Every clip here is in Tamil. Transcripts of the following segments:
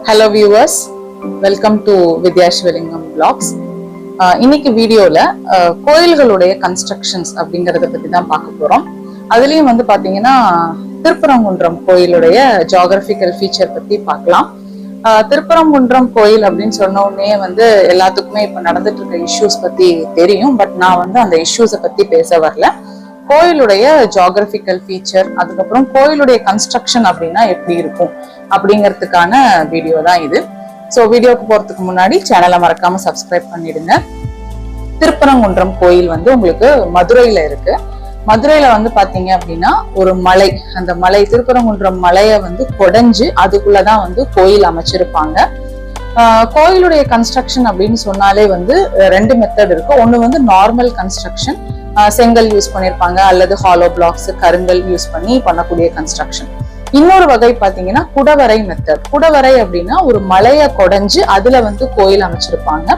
Hello viewers, welcome to Vidya Shivalingam Vlogs. இன்னைக்கு வீடியோல கோயில்களுடைய கன்ஸ்ட்ரக்ஷன்ஸ் அப்படிங்கறத பத்தி தான் பார்க்க போறோம். அதுலயும் வந்து பாத்தீங்கன்னா திருப்பரங்குன்றம் கோயிலுடைய ஜியோகிராபிக்கல் ஃபீச்சர் பத்தி பார்க்கலாம். திருப்பரங்குன்றம் கோயில் அப்படின்னு சொன்ன உடனே வந்து எல்லாத்துக்குமே இப்ப நடந்துட்டு இருக்க இஷ்யூஸ் பத்தி தெரியும். பட் நான் வந்து அந்த இஷ்யூஸை பத்தி பேச வரல. கோயிலுடைய ஜியோகிராபிக்கல் ஃபீச்சர், அதுக்கப்புறம் கோயிலுடைய கன்ஸ்ட்ரக்ஷன் அப்படின்னா எப்படி இருக்கும் அப்படிங்கிறதுக்கான வீடியோ தான் இது. ஸோ வீடியோக்கு போறதுக்கு முன்னாடி சேனலை மறக்காம சப்ஸ்கிரைப் பண்ணிடுங்க. திருப்பரங்குன்றம் கோயில் வந்து உங்களுக்கு மதுரையில இருக்கு. மதுரையில வந்து பாத்தீங்க அப்படின்னா ஒரு மலை, அந்த மலை திருப்பரங்குன்றம் மலையை வந்து கொடைஞ்சு அதுக்குள்ளதான் வந்து கோயில் அமைச்சிருப்பாங்க. கோயிலுடைய கன்ஸ்ட்ரக்ஷன் அப்படின்னு சொன்னாலே வந்து ரெண்டு மெத்தட் இருக்கு. ஒண்ணு வந்து நார்மல் கன்ஸ்ட்ரக்ஷன், செங்கல் யூஸ் பண்ணிருப்பாங்க, அல்லது ஹாலோ பிளாக்ஸ் கருங்கல் யூஸ் பண்ணி பண்ணக்கூடிய கன்ஸ்ட்ரக்ஷன். இன்னொரு வகை பாத்தீங்கன்னா குடவரை மெத்தட். குடவரை அப்படின்னா ஒரு மலையை கொடைஞ்சு அதுல வந்து கோயில் அமைச்சிருப்பாங்க.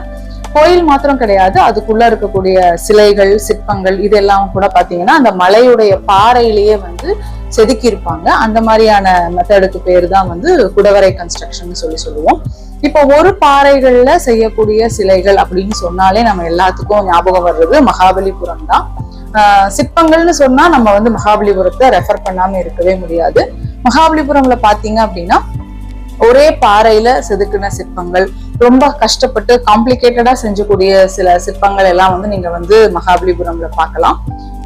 கோயில் மாத்திரம் கிடையாது, அதுக்குள்ள இருக்கக்கூடிய சிலைகள், சிற்பங்கள் இதெல்லாம் கூட பாத்தீங்கன்னா அந்த மலையுடைய பாறையிலேயே வந்து செதுக்கி இருப்பாங்க. அந்த மாதிரியான மெத்தடுக்கு பேரு தான் வந்து குடவரை கன்ஸ்ட்ரக்ஷன் சொல்லுவோம். இப்போ ஒரு பாறைகள்ல செய்யக்கூடிய சிலைகள் அப்படின்னு சொன்னாலே நம்ம எல்லாத்துக்கும் ஞாபகம் வர்றது மகாபலிபுரம் தான். சிற்பங்கள்னு சொன்னா நம்ம வந்து மகாபலிபுரத்தை ரெஃபர் பண்ணாம இருக்கவே முடியாது. மகாபலிபுரம்ல பாத்தீங்க அப்படின்னா ஒரே பாறையில செதுக்கின சிற்பங்கள், ரொம்ப கஷ்டப்பட்டு காம்ப்ளிகேட்டடா செஞ்சக்கூடிய சில சிற்பங்கள் எல்லாம் வந்து நீங்க வந்து மகாபலிபுரம்ல பார்க்கலாம்.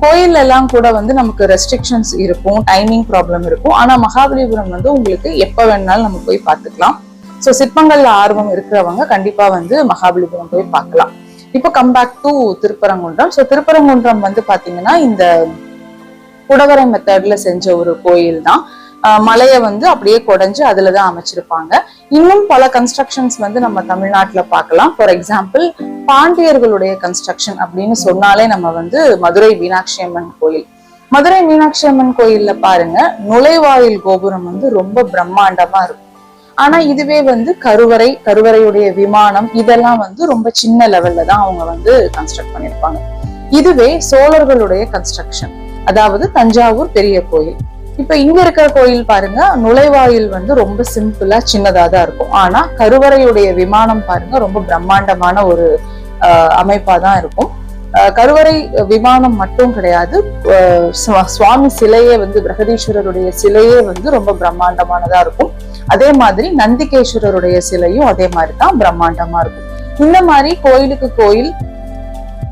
கோயில் எல்லாம் கூட வந்து நமக்கு ரெஸ்ட்ரிக்ஷன்ஸ் இருக்கும், டைமிங் ப்ராப்ளம் இருக்கும். ஆனா மகாபலிபுரம் வந்து உங்களுக்கு எப்ப வேணாலும் நம்ம போய் பார்த்துக்கலாம். ஸோ சிற்பங்கள்ல ஆர்வம் இருக்கிறவங்க கண்டிப்பா வந்து மகாபலிபுரம் போய் பார்க்கலாம். இப்போ come back to Thiruparankundram. So Thiruparankundram வந்து பாத்தீங்கன்னா இந்த குடவரை மெத்தட்ல செஞ்ச ஒரு கோயில் தான். மலையை வந்து அப்படியே கொடைஞ்சு அதுலதான் அமைச்சிருப்பாங்க. இன்னும் பல கன்ஸ்ட்ரக்ஷன்ஸ் வந்து நம்ம தமிழ்நாட்டுல பார்க்கலாம். ஃபார் எக்ஸாம்பிள் பாண்டியர்களுடைய கன்ஸ்ட்ரக்ஷன் அப்படின்னு சொன்னாலே நம்ம வந்து மதுரை மீனாட்சி அம்மன் கோயில். மதுரை மீனாட்சி அம்மன் கோயில்ல பாருங்க, நுழைவாயில் கோபுரம் வந்து ரொம்ப பிரம்மாண்டமா இருக்கும். ஆனா இதுவே வந்து கருவறையுடைய விமானம் இதெல்லாம் வந்து ரொம்ப சின்ன லெவல்ல தான் அவங்க வந்து கன்ஸ்ட்ரக்ட் பண்ணிருப்பாங்க. இதுவே சோழர்களுடைய கன்ஸ்ட்ரக்ஷன், அதாவது தஞ்சாவூர் பெரிய கோயில். இப்ப இங்க இருக்கிற கோயில் பாருங்க, நுழைவாயில் வந்து ரொம்ப சிம்பிளா சின்னதா தான் இருக்கும். ஆனா கருவறையுடைய விமானம் பாருங்க ரொம்ப பிரம்மாண்டமான ஒரு அமைப்பா தான் இருக்கும். கருவறை விமானம் மட்டும் கிடையாது, சுவாமி சிலையே வந்து பிரகதீஸ்வரருடைய சிலையே வந்து ரொம்ப பிரம்மாண்டமானதா இருக்கும். அதே மாதிரி நந்திகேஸ்வரருடைய சிலையும் அதே மாதிரிதான் பிரம்மாண்டமா இருக்கும். இந்த மாதிரி கோயிலுக்கு கோயில்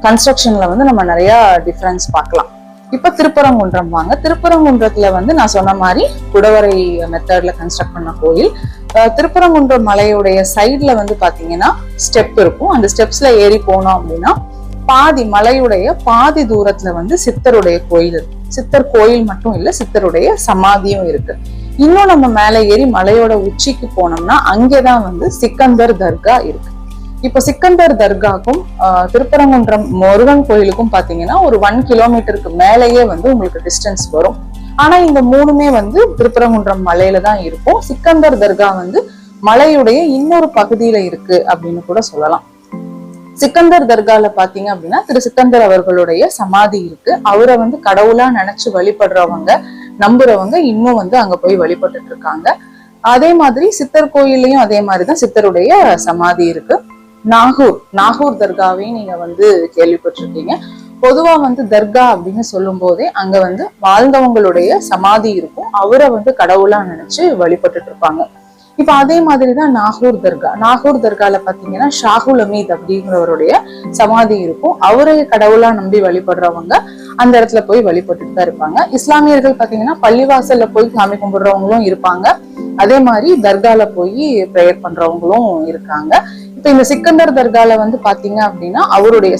கன்ஸ்ட்ரக்ஷன்ல வந்து நம்ம நிறைய டிஃபரன்ஸ் பார்க்கலாம். இப்ப திருப்பரங்குன்றம் வாங்க. திருப்பரங்குன்றத்துல வந்து நான் சொன்ன மாதிரி குடவரை மெத்தட்ல கன்ஸ்ட்ரக்ட் பண்ண கோயில். திருப்பரங்குன்றம் மலையுடைய சைட்ல வந்து பாத்தீங்கன்னா ஸ்டெப் இருக்கும். அந்த ஸ்டெப்ஸ்ல ஏறி போனோம் அப்படின்னா மலையுடைய பாதி தூரத்துல வந்து சித்தருடைய கோயில் இருக்கு. சித்தர் கோயில் மட்டும் இல்ல, சித்தருடைய சமாதியும் இருக்கு. இன்னும் நம்ம மேல ஏறி மலையோட உச்சிக்கு போனோம்னா அங்கேதான் வந்து சிக்கந்தர் தர்கா இருக்கு. இப்ப சிக்கந்தர் தர்காக்கும் திருப்பரங்குன்றம் முருகன் கோயிலுக்கும் பாத்தீங்கன்னா ஒரு 1 கிலோமீட்டருக்கு மேலேயே வந்து உங்களுக்கு டிஸ்டன்ஸ் வரும். ஆனா இந்த மூணுமே வந்து திருப்பரங்குன்றம் மலையில தான் இருக்கும். சிக்கந்தர் தர்கா வந்து மலையுடைய இன்னொரு பகுதியில இருக்கு அப்படின்னு கூட சொல்லலாம். சிக்கந்தர் தர்கால பாத்தீங்க அப்படின்னா திரு சிக்கந்தர் அவர்களுடைய சமாதி இருக்கு. அவரை வந்து கடவுளா நினைச்சு வழிபடுறவங்க, நம்புறவங்க இன்னும் வந்து அங்க போய் வழிபட்டுட்டு இருக்காங்க. அதே மாதிரி சித்தர் கோயிலையும் அதே மாதிரிதான் சித்தருடைய சமாதி இருக்கு. நாகூர் தர்காவையும் நீங்க வந்து கேள்விப்பட்டிருக்கீங்க. பொதுவா வந்து தர்கா அப்படின்னு சொல்லும் போதே அங்க வந்து வாழ்ந்தவங்களுடைய சமாதி இருக்கும். அவரை வந்து கடவுளா நினைச்சு வழிபட்டுட்டு இருப்பாங்க. இப்ப அதே மாதிரிதான் நாகூர் தர்கால பாத்தீங்கன்னா ஷாகுல் அமீத் அப்படிங்கிறவருடைய சமாதி இருக்கும். அவரை கடவுளா நம்பி வழிபடுறவங்க அந்த இடத்துல போய் வழிபட்டுட்டு தான் இருப்பாங்க. இஸ்லாமியர்கள் பாத்தீங்கன்னா பள்ளிவாசல்ல போய் சாமி கும்பிடுறவங்களும் இருப்பாங்க. அதே மாதிரி தர்கால போய் பிரேயர் பண்றவங்களும் இருக்காங்க. இப்ப இந்த சிக்கந்தர் தர்கால வந்து பாத்தீங்க அப்படின்னா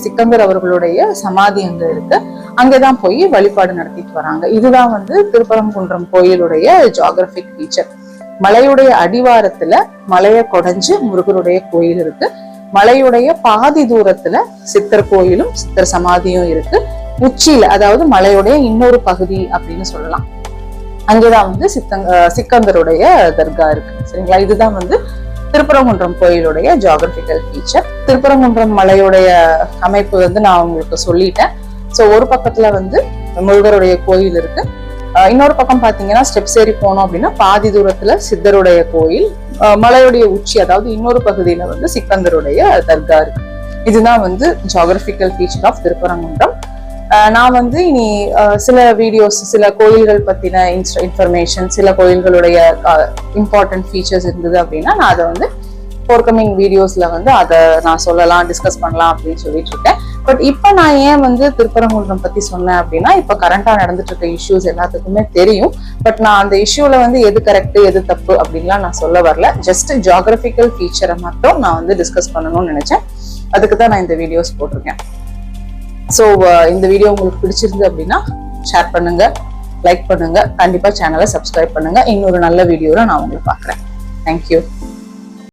சிக்கந்தர் அவர்களுடைய சமாதி அங்க இருக்கு. அங்கதான் போய் வழிபாடு நடத்திட்டு வராங்க. இதுதான் வந்து திருப்பரங்குன்றம் கோயிலுடைய ஜியோகிராபிக் ஃபீச்சர். மலையுடைய அடிவாரத்துல மலையை கொடைஞ்சு முருகருடைய கோயில் இருக்கு. மலையுடைய பாதி தூரத்துல சித்தர் கோயிலும் சித்தர் சமாதியும் இருக்கு. உச்சியில, அதாவது மலையுடைய இன்னொரு பகுதி அப்படின்னு சொல்லலாம், அங்கேதான் வந்து சிக்கந்தருடைய தர்கா இருக்கு. சரிங்களா? இதுதான் வந்து திருப்பரங்குன்றம் கோயிலுடைய ஜியோகிராபிக்கல் ஃபீச்சர். திருப்பரங்குன்றம் மலையுடைய அமைப்பு வந்து நான் உங்களுக்கு சொல்லிட்டேன். ஸோ ஒரு பக்கத்துல வந்து முருகருடைய கோயில் இருக்கு, இன்னொரு பக்கம் பாத்தீங்கன்னா ஸ்டெப்ஸ் ஏறி போனோம் அப்படின்னா பாதி தூரத்துல சித்தருடைய கோயில், மலையுடைய உச்சி, அதாவது இன்னொரு பகுதியில வந்து சிக்கந்தருடைய தர்கா இருக்கு. இதுதான் வந்து ஜியோகிராபிக்கல் ஃபீச்சர் ஆஃப் திருப்பரங்குன்றம். நான் வந்து இனி சில வீடியோஸ், சில கோயில்கள் பத்தின இன்ஃபர்மேஷன், சில கோயில்களுடைய இம்பார்ட்டன்ட் ஃபீச்சர்ஸ் இருந்தது அப்படின்னா நான் அதை வந்து ஃபோர்கமிங் வீடியோஸ்ல வந்து அதை நான் சொல்லலாம், டிஸ்கஸ் பண்ணலாம் அப்படின்னு சொல்லிட்டு இருக்கேன். பட் இப்போ நான் ஏன் வந்து திருப்பரங்குன்றம் பத்தி சொன்னேன் அப்படின்னா, இப்போ கரண்டா நடந்துட்டு இருக்க இஷ்யூஸ் எல்லாத்துக்குமே தெரியும். பட் நான் அந்த இஷ்யூல வந்து எது கரெக்ட் எது தப்பு அப்படின்லாம் நான் சொல்ல வரல. ஜஸ்ட் ஜியோகிராபிக்கல் ஃபீச்சரை மட்டும் நான் வந்து டிஸ்கஸ் பண்ணணும்னு நினைச்சேன். அதுக்கு தான் நான் இந்த வீடியோஸ் போட்டிருக்கேன். ஸோ இந்த வீடியோ உங்களுக்கு பிடிச்சிருந்து அப்படின்னா ஷேர் பண்ணுங்க, லைக் பண்ணுங்க, கண்டிப்பா சேனலை சப்ஸ்கிரைப் பண்ணுங்க. இன்னொரு நல்ல வீடியோல நான் உங்களை பார்க்குறேன். தேங்க்யூ.